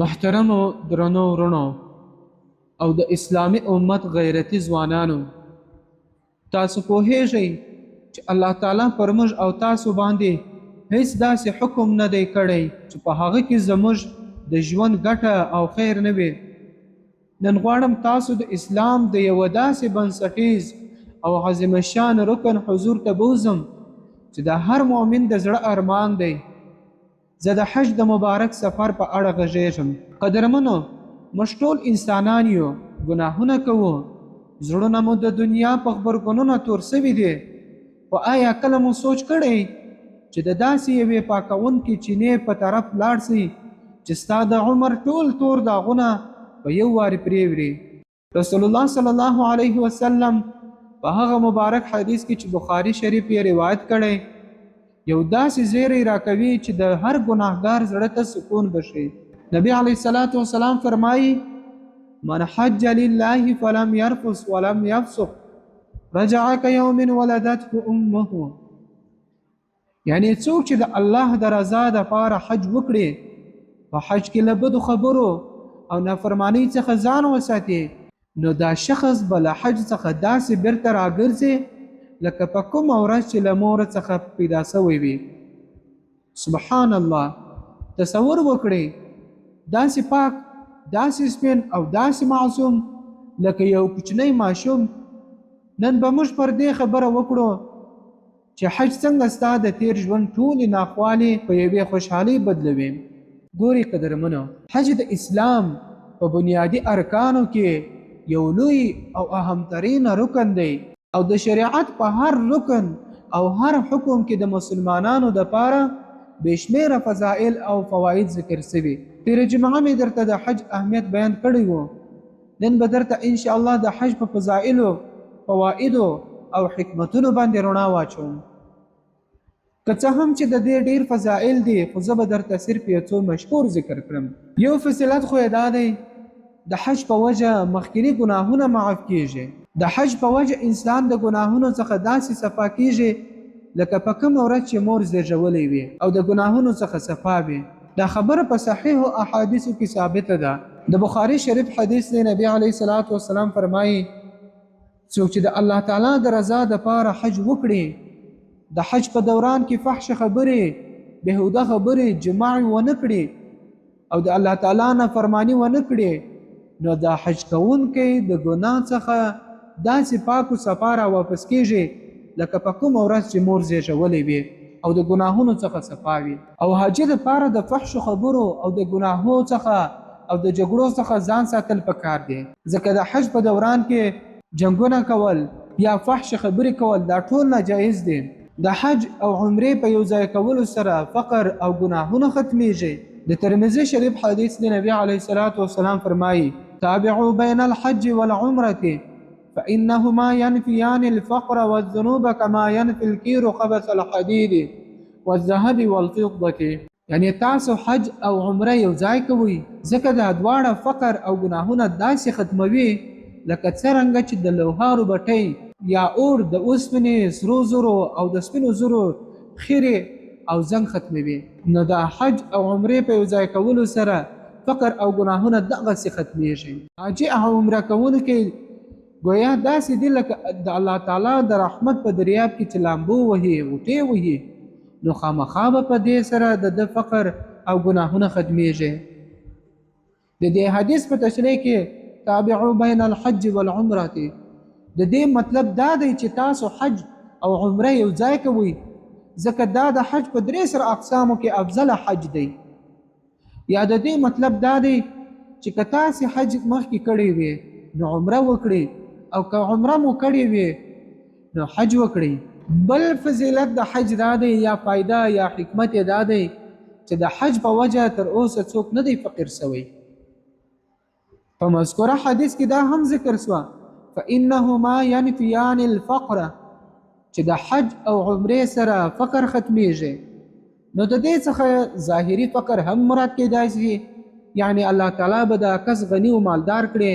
محترمو درنو ورونو او د اسلامي امت غیرتي ځوانانو، تاسو پوهیږئ چې الله تعالی پر موږ او تاسو باندې هیڅ داسې حکم نه دی کړی چې په هغه کې زموږ د ژوند ګټه او خیر نه وي. نن غواړم تاسو د اسلام د یو داسې بنسټیز او عظیم شان رکن حضور ته بوزم چې د هر مؤمن د زړه ارمان دی. زه د حج د مبارک سفر په اړه غږیږم. قدرمنو، موږ ټول انسانان یو، ګناهونه کوو، زړونه مو د دنیا په غبرګونونو تور سوي دي. خو آیا کله مو سوچ کړی چې د داسې یوې پاکونکې چینې په طرف لاړ سئ چې ستا د عمر ټول تور داغونه په یو وارې پرېوړي؟ رسول الله صلی الله علیه وسلم په هغه مبارک حدیث کې چې بخاري شریف یې روایت کړی، یو داسې زیری راکوي چې د هر ګناهګار زړه ته سکون بشي. نبی علیه الصلاة والسلام فرمایي: من حج لله فلم يرفث ولم يفسق رجع كيوم ولدته امه. یعنی څوک چې د الله د رضا دپاره حج وکړي، په حج کې له بدو خبرو او نافرمانۍ څخه ځان وساتي، نو دا شخص به له حج څخه داسې بیرته راګرځي لکه په کومه ورځ چې له مور څخه پیدا سوی وي. سبحان الله! تصور وکړئ، داسې پاک، داسې سپین او داسې معصوم لکه یو کوچنی ماشوم. نن به موږ پر دې خبره وکړو چې حج څنګه ستا د تیر ژوند ټولې ناخوالې په یوې خوشحالۍ بدلوي. ګورئ قدرمنو، حج د اسلام په بنیادي ارکانو کې یو لوی او اهمترین رکن دی، او د شریعت په هر رکن او هر حکم کې د مسلمانانو دپاره بشمیره فضائل او فواید ذکر شوي. تیره جمعه مې درته د حج اهمیت بیان کړی و. نن به درته انشاءالله د حج په فضائلو، فوایدو او حکمتونو باندې رڼا واچوم. که څه هم چې د دې ډیر فضائل دي، خو زه به درته صرف یو څو مشهور ذکر کړم. یو فضیلت خو یې دا دی، د حج په وجه مخکینی ګناهونه معاف کیږي. د حج په وجه انسان د ګناهونو څخه داسې صفا کیږي لکه په کومه ورځ چې مور زیږولی وي او د ګناهونو څخه صفا وي. دا خبره په صحیحو احادیثو کې ثابته ده. د بخاري شریف حدیث دی، نبی علیه الصلاة والسلام فرمایي: څوک چې د الله تعالی د رضا دپاره حج وکړي، د حج په دوران کې فحش خبرې، بهوده خبرې، جماع ونه کړي او د الله تعالی نه فرمانی ونه کړي، نو دا حج کوونکی د ګناه څخه داسې پاک او صفا را واپس کیږي لکه په کومه ورځ چې مور زیږولی وي او د ګناهونو څخه صفا وي. او حاجي دپاره د فحش خبرو او د ګناهونو څخه او د جګړو څخه ځان ساتل پکار دی، ځکه د حج په دوران کې جنګونه کول یا فحش خبرې کول دا ټول ناجایز دي. د حج او عمرې په یو ځای کولو سره فقر او ګناهونه ختمیږي. د ترمذي شریف حدیث دی، نبی علیه الصلاة والسلام فرمایي: تابعوا بین الحج والعمرة فإنهما ينفيان الفقر والذنوب كما ينفي الكير خبث الحديد والذهب والفضة. یعنی تاسو حج او عمره یو ځای کوئ، ځکه دا دواړه فقر او ګناهونه داسې ختموي لکه څرنګه چې د لوهارو بټۍ یا اور د اوسپنې، سرو زرو او د سپینو زرو خیرې او زنګ ختموي. نو د حج او عمرې په یو ځای کولو سره فقر او ګناهونه دغسې ختمیږي. حج او عمره کوونکي گویا داسې دي لکه د الله تعالی د رحمت په دریاب کې چې لامبو وهي، غوټې وهي، نو خامخا به په دې سره د فقر او ګناهونه ختمیږي. د دې حدیث په تشریح کې تابعو بین الحج والعمرة، د دې مطلب دا دی چې تاسو حج او عمره یو ځای کوئ، ځکه دا د حج په درې سره اقسامو کې افضل حج دی. یا د دې مطلب دا دی چې که تاسې حج مخکې کړی وي نو عمره وکړئ، او که عمره مو کړی وي نو حج وکړئ. بل فضیلت د حج دا دی یا فایده یا حکمت دا دی چې د حج په وجه تر اوسه څوک نه دی فقیر سوی. په مذکوره حدیث کې دا هم ذکر سوه: فإنهما ينفيان الفقر، چې د حج او عمرې سره فقر ختمیږي. نو د دې څخه ظاهري فقر هم مراد کېدای شي، یعنی الله تعالی به دا کس غني او مالدار کړي،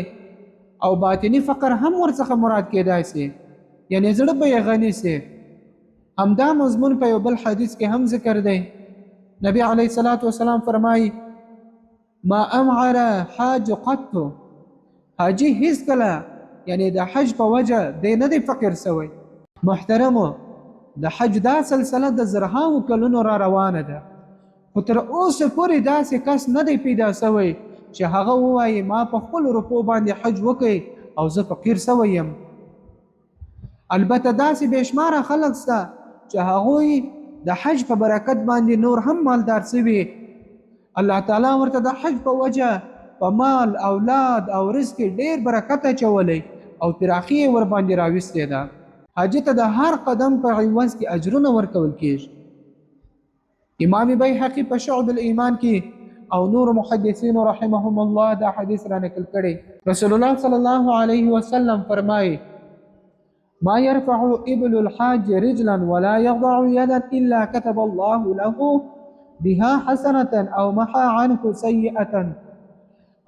او باطنی فقر هم ورڅخه مراد کېدای شي، یعنی زړه به یې غني شي. همدا مضمون په یو بل حدیث کې هم ذکر دی. نبی علیه الصلاة والسلام فرمایي: ما امعر حاج قط حاجی هیڅ کله یعنی د حج په وجه دی نه دی فقیر سوی. محترمو د حج دا سلسله د زرهاو کلونو را روانه ده، خو تر اوسه پورې داسې کس نه دی پیدا سوی چې هغه ووایي ما په خپلو روپو باندې حج وکړي او زه فقیر سوی یم. البته داسې بېشماره خلک شته چې هغوی د حج په برکت باندې نور هم مالدار سوي. الله تعالی ورته د حج په وجه په مال، اولاد او رزق ډیر برکت اچولی او پراخي یې ورباندې راوستې ده. حاجي ته د هر قدم په عوض کې اجرونه ورکول کیږي. امام بیهقي په شعب الایمان کې او نور محدثین رحمهم الله دا حدیث را نقل کړي. رسول الله صلی الله علیه وسلم فرمایي ما يرفع ابل الحاج رجلا ولا يضع يدا الا كتب الله له بها حسنه او محى عنه سيئه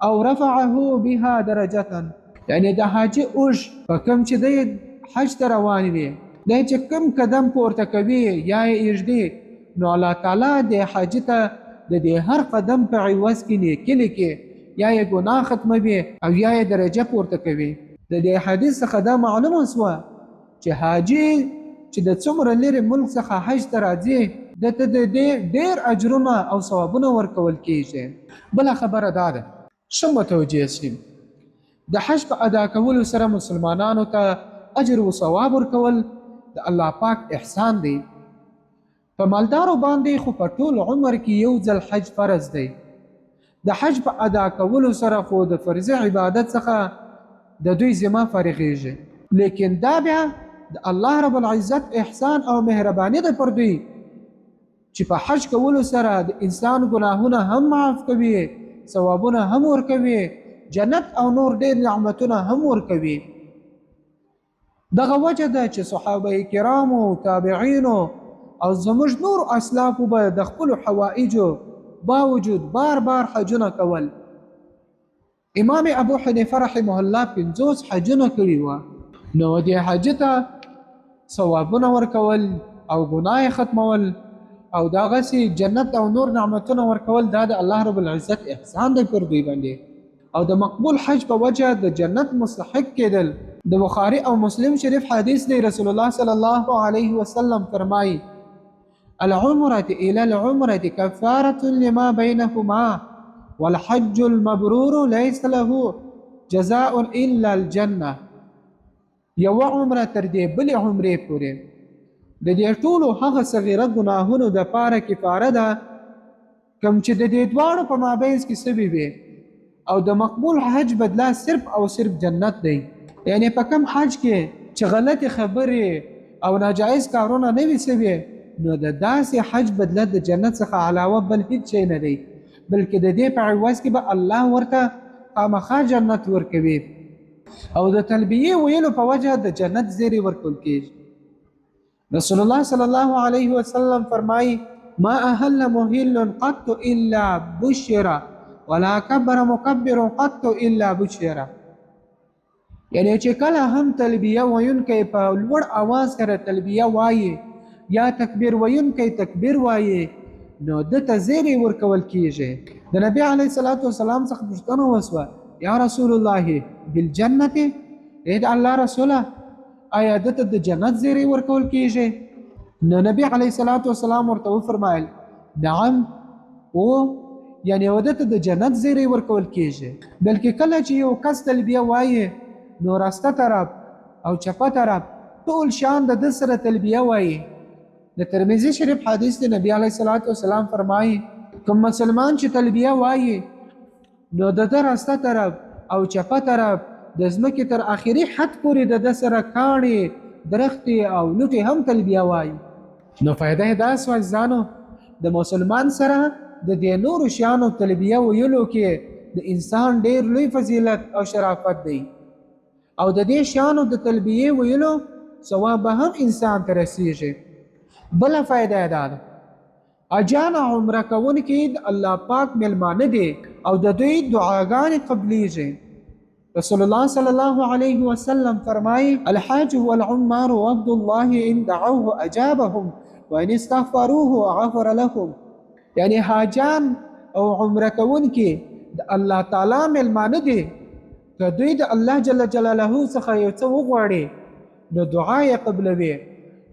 او رفعه بها درجه. یعنی د حاجي اوج په کوم چې د حج ته روان وي دی چې کوم قدم پورته کوي یا یې ایږدي نو الله تعالی د حاجي ته د دې هر قدم په عوض کې نیکي لیکي، یا یې ګناه ختموي او یا یې درجه پورته کوي. د دې حدیث څخه دا معلومه شوه چې حاجي چې د څومره لرې ملک څخه حج ته راځي دته د ډېر اجرونه او ثوابونه ورکول کیږي. بله خبره دا ده ښه متوجه شي د حج په ادا کولو سره مسلمانانو ته اجر و ثواب ورکول د الله پاک احسان دی. په مالدارو باندې خو په ټول عمر کې یو ځل حج فرض دی. د حج په ادا کولو سره خو د فرض عبادت څخه د دوی ذمه فارغېږي، لیکن دا بیا د الله رب العزت احسان او مهرباني ده پر دوی چې په حج کولو سره د انسان ګناهونه هم معاف کوي، ثوابونه هم ورکوي، جنت او نور ډېر نعمتونه هم ورکوي. دغه وجه ده چې صحابه کرامو، تابعینو او زموږ نور اسلافو به د خپلو حوائجو باوجود بار بار حجونه کول. امام ابو حنیفه رحمه الله 50 حجونه کړي وه، نو دې حج ته ثوابونه ورکول او ګناه ختمول او دغسې جنت او نور نعمتونه ورکول دا د الله رب العزت احسان دی پر دوی باندې. او د مقبول حج په وجه د جنت مستحق کېدل. د بخاری او مسلم شریف حدیث دی، رسول الله صلی الله علیه وسلم فرمایي العمرة إلى العمرة كفارة لما بينهما والحج المبرور ليس له جزاء إلا الجنة. یو عمره تر دې بلې عمرې پورې د دې ټولو هغه صغیره ګناهونو د پاره کفاره ده کوم چې د دې دواړو په مابینځ کې سوي وي، او د مقبول حج بدلا صرف او صرف جنت دی. یعنی په کم حج کې چې غلطي خبرې او ناجایز کارونه نه وي سوي نو د داسې حج بدله د جنت څخه علاوه بل هیڅ شی نه دی، بلکې د دې په عوض کې به الله ورته خامخا جنت ورکوي او د تلبیې ویلو په وجه د جنت زیری ورکول کیږي. رسول الله صلی الله علیه وسلم فرمایي ما اهل مهل قط الا بشر ولا كبر مكبر قط الا بشر. یعنی چې کله هم تلبیه ویونکی په لوړ اواز سره تلبیه وایي یا تکبیر ویونکی تکبیر وایي نو دته زیری ورکول کیږي. د نبی علیه الصلاة والسلام څخه پوښتنه وسوه یا رسول الله بالجنت، اې د الله رسوله آیا دته د جنت زیری ورکول کیږي؟ نو نبی علیه الصلاة والسلام ورته وفرمایل نعم، او یعنی ودته د جنت زیری ورکول کیږي. بلکې کله چې یو کس تلبیه وایي نو راسته طرف او چپه طرف ټول شان د سره تلبیه وایي. د ترمذی شریف حدیث دی، نبی علیه الصلاة والسلام فرمایي کوم مسلمان چې تلبیه وایي نو د راسته طرف او چپه طرف د ځمکې تر آخري حد پورې د سره کاڼي، درختې او لوټې هم تلبیه وایي. نو فایده یې دا سوه ځانو د مسلمان سره د دې نورو شیانو تلبیه ویلو کې د انسان ډیر لوی فضیلت او شرافت دی، او د دې شیانو د تلبیه ویلو ثواب به هم انسان ته رسیږي. بله فایده یې دا ده اجان عمره کوونکي د الله پاک میلمانه دي او د دوی دعاګانې قبلیږي. رسول الله صلی الله علیه وسلم فرمایي الحاج هو العمار وعبد الله ان دعوه اجابهم وان استغفروه غفر لهم. یعنی حاجان او عمره کوونکي د الله تعالی میلمانه دي، که دوی د الله جل جلاله څخه یو څه وغواړي نو دعا یې قبلوي،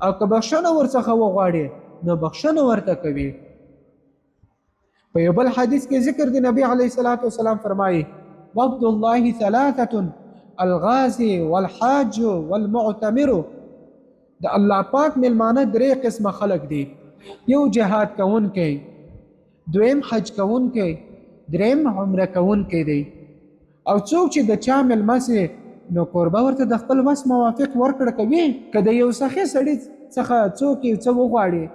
او که بخښنه ورڅخه وغواړي نو بخښنه ورته کوي. په یو بل حدیث کې ذکر دی، نبی علیه الصلاة والسلام فرمایي وعبد الله ثلاثة الغازي والحاج والمعتمر. د الله پاک میلمانه درې قسمه خلق دي، یو جهاد کوونکی، دویم حج کوونکی، دریم عمره کوونکی دی. او څوک چې د چا میلمه سي نو کوربه ورته د خپل وس موافق ورکړه کوي. که د یو سخي سړي څخه څوک یو څه وغواړي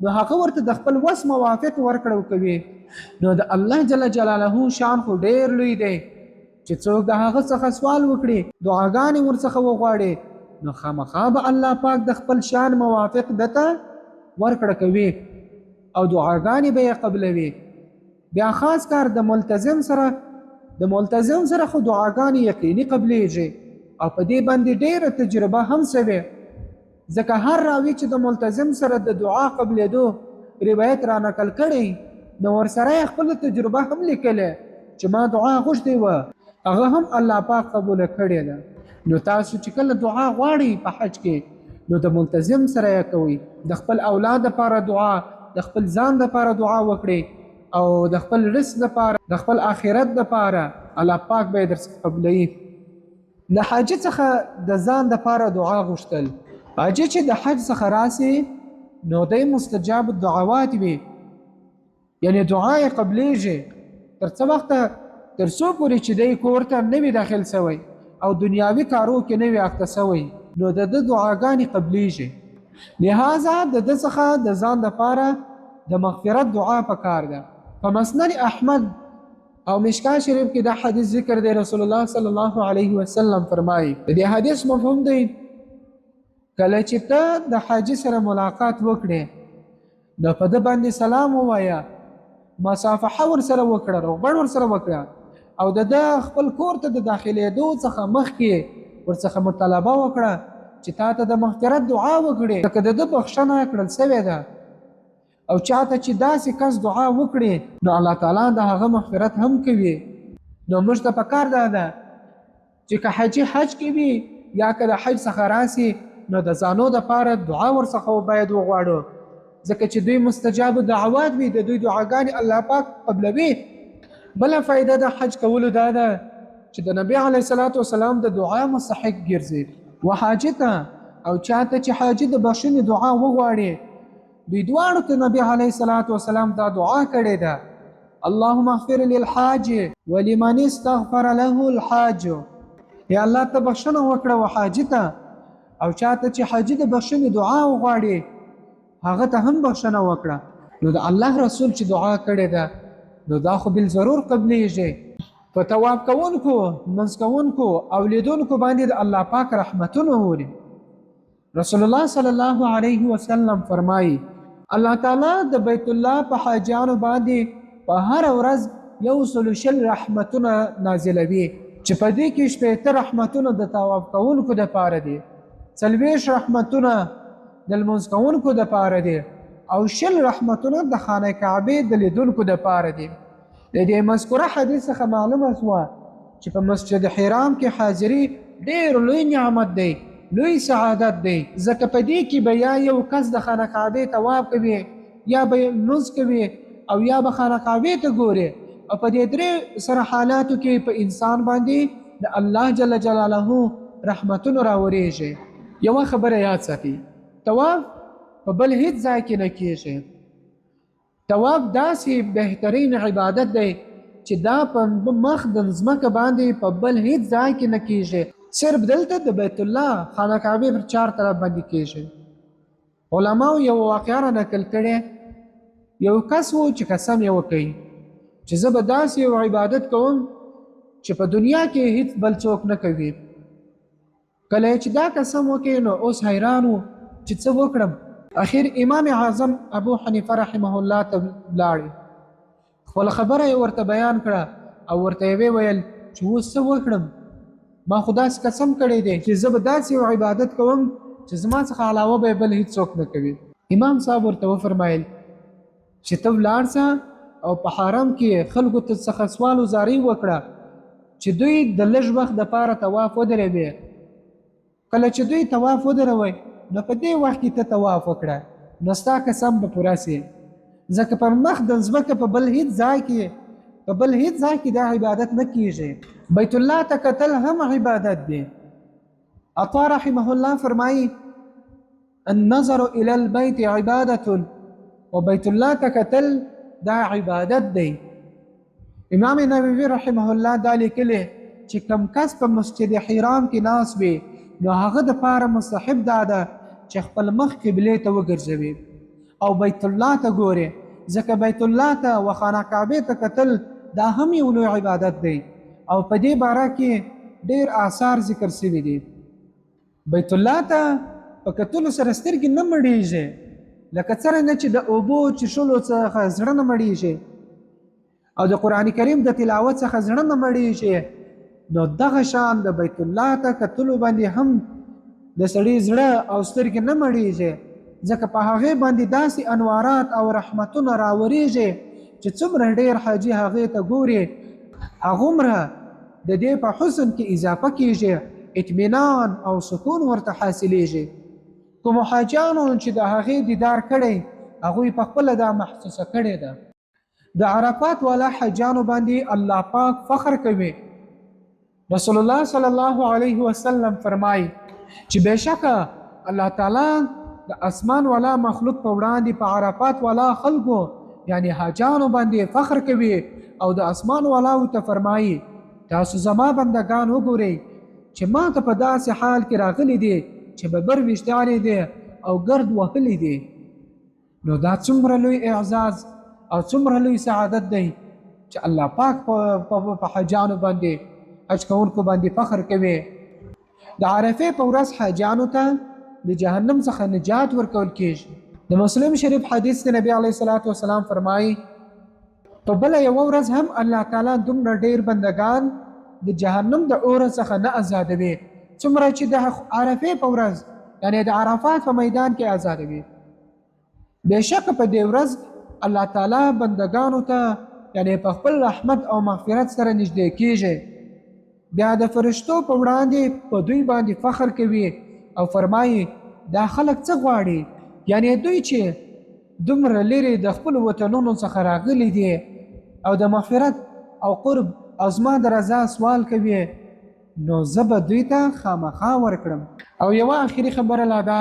نو هغه ورته د خپل وس موافق ورکړه کوي. نو د الله جل جلاله شان خو ډیر لوی دی چې څوک د هغه څخه سوال وکړي، دعاګانې ورڅخه وغواړي نو خامخا به الله پاک د خپل شان موافق دته ورکړه کوي او دعاګانې به یې قبلوي. بیا خاص کار د ملتزم سره خو دعاګانې یقیني قبلیږي، او په دې باندې ډیره تجربه هم سوې، ځکه هر راوي چې د ملتزم سره د دعا قبلېدو روایت را نقل کړی نو ورسره خپل تجربه هم لیکلې چې ما دعا غوښتې وه، هغه هم الله پاک قبوله کړې ده. نو تاسو چې کله دعا غواړئ په حج کې نو د ملتزم سره یې کوئ، د خپل اولاد لپاره دعا، د خپل ځان لپاره دعا وکړئ، او د خپل رزق لپاره، د خپل آخرت لپاره الله پاک به یې درڅخه قبلوي. د حاجي څخه د ځان لپاره دعا غوښتل، حاجي چې د حج څخه راسي نو دی مستجاب الدعوات وي، یعنی دعا یې قبلیږي تر څه وخته تر څو پورې چې دی کور ته نه وي داخل سوی او دنیاوي کارو کې نه وي اخته سوی نو د ده دعاګانې قبلیږي. لہذا د ده څخه د ځان لپاره د مغفرت دعا پکار ده. په مسند احمد او مشکا شریف کې دا حدیث ذکر دی، رسول الله صلی الله علیه وسلم فرمایي د دې حدیث مفهوم دی کله چې ته د حاجي سره ملاقات وکړې نو په ده باندې سلام ووایه، مصافحه ورسره وکړه، روغبړ ورسره وکړه، او د ده خپل کور ته د داخلېدو څخه مخکې ورڅخه مطالبه وکړه چې تا ته د مغفرت دعا وکړي، ځکه د ده بخښنه کړل سوې ده. او چاته چې داسې کس دعا وکړي نو الله تعالی د هغه مغفرت هم کوي. نو موږ ته پکار ده چې که حاجي حج کوي یا که د حج څخه راسي نو د ځانو دپاره دعا ورڅخه باید وغواړو، ځکه چې دوی مستجاب دعوات وي، د دوی دعاګانې الله پاک قبلوي. بله فایده د حج کولو دا ده چې د نبی علیه الصلاة والسلام د دعا مستحق ګرځي. و حاجي ته او چاته چې حاجي د بخښنې دعا وغواړي دوی دواړو ته نبی علیه الصلاة والسلام دا دعا کړې ده، اللهم اغفر للحاج ولمن استغفر له الحاج. یا الله ته بخښنه وکړه و حاجي ته، او چاته چې حاجي د بخښنې دعا وغواړي هغه ته هم بخښنه وکړه. نو د الله رسول چې دعا کړې ده نو دا خو بالضرور قبلیږي. په طواف کوونکو، منځ کوونکو او لیدونکو باندې د الله پاک رحمتونه اوري. رسول الله صلی الله علیه وسلم فرمایي الله تعالی د بیت الله په حاجیانو باندې په هر ورځ 120 رحمتونه نازلوي، چې په دې کې 80 رحمتونه د طواف کوونکو دپاره دي، 40 رحمتونه د لمونځ کوونکو دپاره دي، او 20 رحمتونه د خانه کعبې د لیدونکو دپاره دي. د دې مذکوره حدیث څخه معلومه شوه چې په مسجد حرام کې حاضري ډېر لوی نعمت دی، لوی سعادت دی، ځکه په دې کې به یا یو کس د خانه کعبې طواف کوي، یا به لمونځ کوي، او یا به خانه کعبې ته ګوري. او په دې درې سره حالاتو کې په انسان باندې د الله جل جلاله رحمتونه راوریږي. یوه خبره یاد ساتي، طواف په بل هیڅ ځای کې نه کیږي. طواف داسې بهترین عبادت دی چې دا په مخ د ځمکه باندې په بل هیڅ ځای کې نه کیږي، صرف دلته د بیت الله خانه کعبې پر 4 طرف باندې کیږي. علماو یو واقعه را نقل کړې، یو کس و چې قسم یې وکړي چې زه به داسې یو عبادت کوم چې په دنیا کې هیڅ بل څوک نه کوي. کله چې دا قسم وکړي نو اوس حیران و چې څه وکړم. اخر امام اعظم ابو حنیفه رحمه الله ته لاړ، خپل خبره یې ورته بیان کړه او ورته یې ویل چې اوس څه وکړم، ما خو داسې قسم کړی دی چې زه به داسې یو عبادت کوم چې زما څخه علاوه به بل هیڅ څوک نه کوي. امام صاحب ورته وفرمایل چې ته ولاړ شه او په حرم کې خلکو ته څخه سوال و زاری وکړه چې دوی د لږ وخت دپاره طواف ودروي. کله چې دوی طواف ودروي نو په دې وخت کې ته طواف وکړه نو ستا قسم به پوره سي، ځکه پر مخ د ځمکه په بل هیڅ ځای کې دا عبادت نه کیږي. بیت الله ته کتل هم عبادت دی. عطا رحمه الله فرمایي النظر الى البيت عبادة، و بیت الله ته کتل دا عبادت دی. امام نووي رحمه الله دا لیکلی چې کم کس په مسجد حرام کې ناست وي نو هغه دپاره مستحب دا ده چې خپل مخ قبلې ته وګرځوي او بیت الله ته ګوري، ځکه بیت الله ته و خانه کعبې ته کتل دا هم یو لوی عبادت دی او په دې باره کې ډېر آثار ذکر شوي دي. بیت الله ته په کتلو سره سترګې نه مړېږي، لکه څرنګه چې د اوبو چښلو څخه زړه نه مړېږي او د قرآن کریم د تلاوت څخه زړه نه مړېږي، نو دغه شان د بیت الله ته کتلو باندې هم د سړي زړه او سترګې نه مړېږي، ځکه په هغې باندې داسې انوارات او رحمتونه راورېږي چې څومره ډېر حاجي هغې ته ګوري هغومره د دې په حسن کې اضافه کیږي، اطمینان او سکون ورته حاصلیږي. کومو حاجیانو چې د هغې دیدار کړی هغوی په خپله دا محسوسه کړې ده. د عرفات والا حاجیانو باندې الله پاک فخر کوي. رسول الله صلی الله علیه وسلم فرمایي چې بېشکه الله تعالی د اسمان والا مخلوق په وړاندې په عرفات والا خلکو یعنی حاجیانو باندې فخر کوي او د اسمان والاو ته فرمایي تاسو زما بندگان وګورئ چې ما ته په داسې حال کې راغلي دي چې ببر ویشتانې دي او ګرد وهلي دي. نو دا څومره لوی اعزاز او څومره لوی سعادت دی چې الله پاک په حاجیانو باندې حج کوونکو باندې فخر کوي. د عرفې په ورځ حاجیانو ته د جهنم څخه نجات ورکول کیږي. د مسلم شریف حدیث کې نبی علیه الصلاۃ والسلام فرمایي په بله یوه ورځ هم الله تعالی دومره ډېر بندگان د جهنم د اور څخه نه آزادوي څومره چې د عرفې په ورځ یعنی د عرفات په میدان کې آزادوي. بېشکه په دې ورځ الله تعالی بندگانو ته یعنی په خپل رحمت او مغفرت سره نږدې کیږي. بیا د فرشتو په وړاندې په دوی باندې فخر کوي او فرمایي دا خلک څه غواړي، یعنی دوی چې دومره لرې د خپلو وطنونو څخه راغلي دي او د مغفرت او قرب او زما د رضا سوال کوي نو زه به دوی ته خامخا ورکړم. او یوه آخري خبره لا ده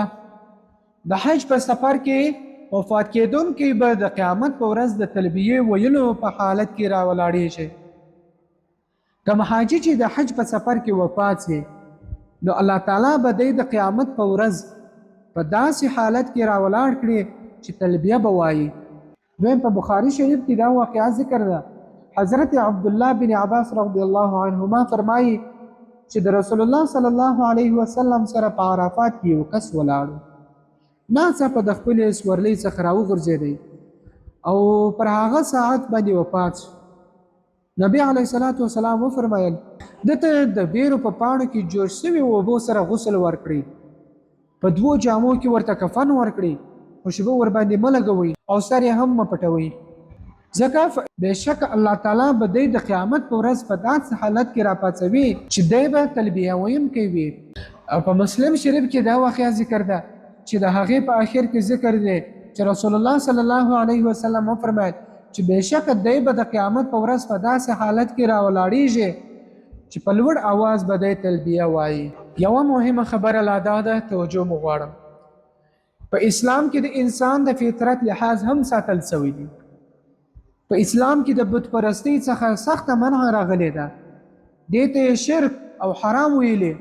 د حج په سفر کې وفات کېدونکی به د قیامت په ورځ د تلبیې ویلو په حالت کې راولاړېږي. کوم حاجي چې د حج په سفر کې وفات شي نو الله تعالی به د قیامت په ورځ په داسې حالت کې راولاړ کړي چې تلبیه به وایي. دویم په بخاري شریف کې دا واقعه ذکر ده. حضرت عبدالله بن عباس رضی الله عنهما فرمایي چې د رسول الله صلی الله علیه وسلم سره په عرفات کې یو کس ولاړو، ناڅاپه د خپلې سورلۍ څخه راوغورځېدی او پر هغه ساعت باندې وفات شو. نبی علیه الصلاۃ والسلام وفرمایل دته د بیرو په پاڼو کې جوش شوي اوبو سره غسل ورکړي، په 2 جامو کې ورته کفن ورکړي، خوشبو ورباندې مه لګوئ او سر یې هم مه پټوئ، ځکه بېشکه الله تعالی به دی د قیامت په ورځ په داسې حالت کې راپاڅوي چې دی به تلبیه ویونکی وي. او په مسلم شریف کې دا واقعه ذکر ده چې د هغې په آخر کې ذکر دی چې رسول الله صلی الله علیه وسلم وفرمایل چې بېشکه دی به د قیامت په ورځ په داسې حالت کې راولاړېږي چې په لوړ اواز به دی تلبیه وایي. یوه مهمه خبره لا دا ده، توجه مو غواړم، په اسلام کې د انسان د فطرت لحاظ هم ساتل شوی دی. په اسلام کې د بت پرستۍ څخه سخته منع راغلې ده، دې ته شرک او حرام ویلې،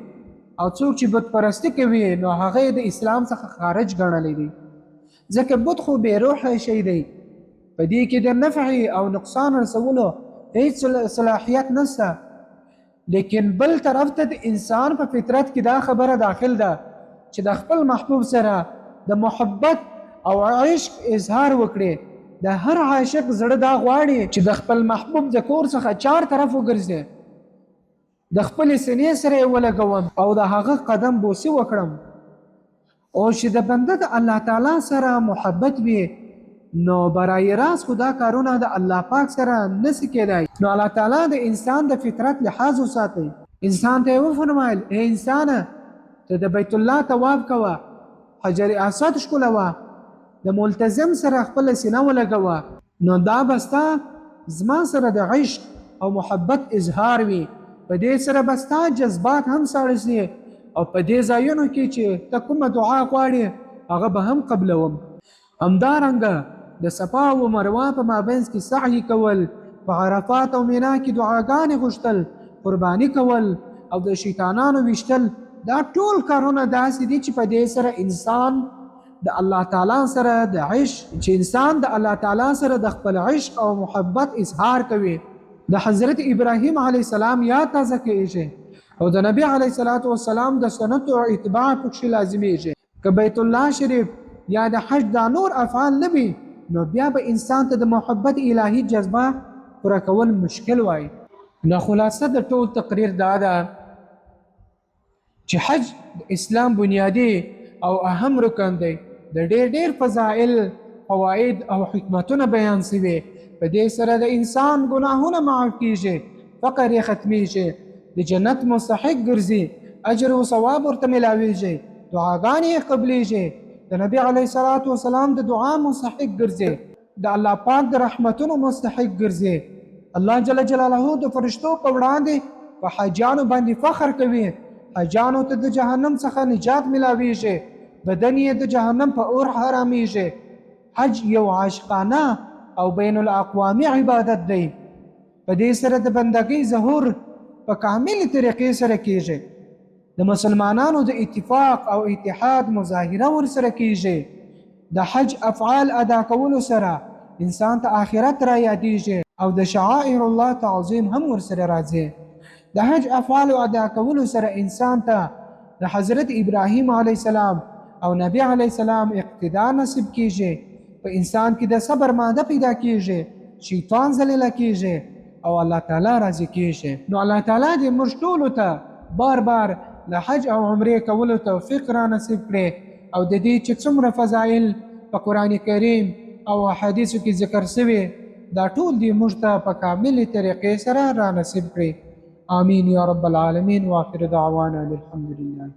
او څوک چې بت پرستي کوي نو هغه د اسلام څخه خارج ګڼلی دی، ځکه بت خو بې روحه شی دی، په دې کې د نفع او نقصان رسولو هیڅ صلاحیت نشته. لیکن بل طرف ته د انسان په فطرت کې دا خبره داخل ده چې د خپل محبوب سره د محبت او عشق اظهار وکړي. د هر عاشق زړه دا غواړي چې د خپل محبوب د کور څخه 4 طرف وګرځي، د خپل سینې سره یې ولګوم او د هغه قدم بوسي وکړم، او چې د بنده د الله تعالی سره محبت وي نو برای راست خو دا کارونه د الله پاک سره نسی کېدای. نو الله تعالی د انسان د فطرت لحاظ وساتئ. انسان ته وفرمایل ای انسانه ته د بیت الله طواف کوه، حجر اسود ښکلوه، د ملتزم سره خپله سینه ولګوه. نو دا به ستا زما سره د عشق او محبت اظهار وي. په دې سره به ستا جذبات هم ساړه سي او په دې ځایونو کې چې ته کومه دعا غواړې هغه به هم قبلوم. همدارنګه د صفا او مروه په مابینځ کې سعی کول، په عرفات او مینا کې دعاګانې غوښتل، قرباني کول او د شیطانانو ویشتل، دا ټول کارونه داسې دي چې په دې سره انسان د الله تعالی سره د عشق، چې انسان د الله تعالی سره د خپل عشق او محبت اظهار کوي. د حضرت ابراهیم علیه السلام یاد تازه کیږي او د نبی علیه السلام د سنت او اتباع پکې لازمیږي. که بیت الله شریف یا د حج دا نور افعال نه وي نو بیا به انسان ته د محبت الهی جذبه پوره کول مشکل وای. نو خلاصه د ټول تقریر دا ده چې حج د اسلام بنیادی او اهم رکن دی. د ډېر فضائل، فواید او حکمتونه بیان شوي. په دې سره د انسان ګناهونه معاف کیږي، فقر یې ختمیږي، د جنت مستحق ګرځي، اجر او ثواب ورته ملاویږي، دعاګانې یې قبلیږي، د نبی علیه السلام د دعا مستحق ګرځي، د الله پاک د رحمتونو مستحق ګرځي. الله جل جلاله د فرشتو په وړاندې په حاجانو باندې فخر کوي. حاجانو ته د جهنم څخه نجات ملاویږي، بدن یې د جهنم په اور حرامیږي. حج یو عاشقانه او بین الاقوامی عبادت دی. په دې سره د بندګۍ ظهور په کامل طریقې سره کیږي. د مسلمانانو د اتفاق او اتحاد مظاهره ورسره کیږي. د حج افعال ادا کولو سره انسان ته آخرت را یادیږي او د شعائر الله تعظیم هم ورسره راځي. د حج افعال ادا کولو سره انسان ته د حضرت ابراهیم علیه السلام او نبی علیه السلام اقتدا نصیب کیږي. په انسان کې د صبر ماده پیدا کیږي، شیطان ذلیله کیږي او الله تعالی راضي کیږي. نو الله تعالی دې موږ ټولو ته بار بار د حج او عمرې کولو توفیق را نصیب کړي او د دې چې څومره فضایل په قرآن کریم او احادیثو کې ذکر شوي دا ټول دې موږ ته په کاملې طریقې سره را نصیب کړي. آمین یا رب العالمین. واخر دعوانا الحمد لله.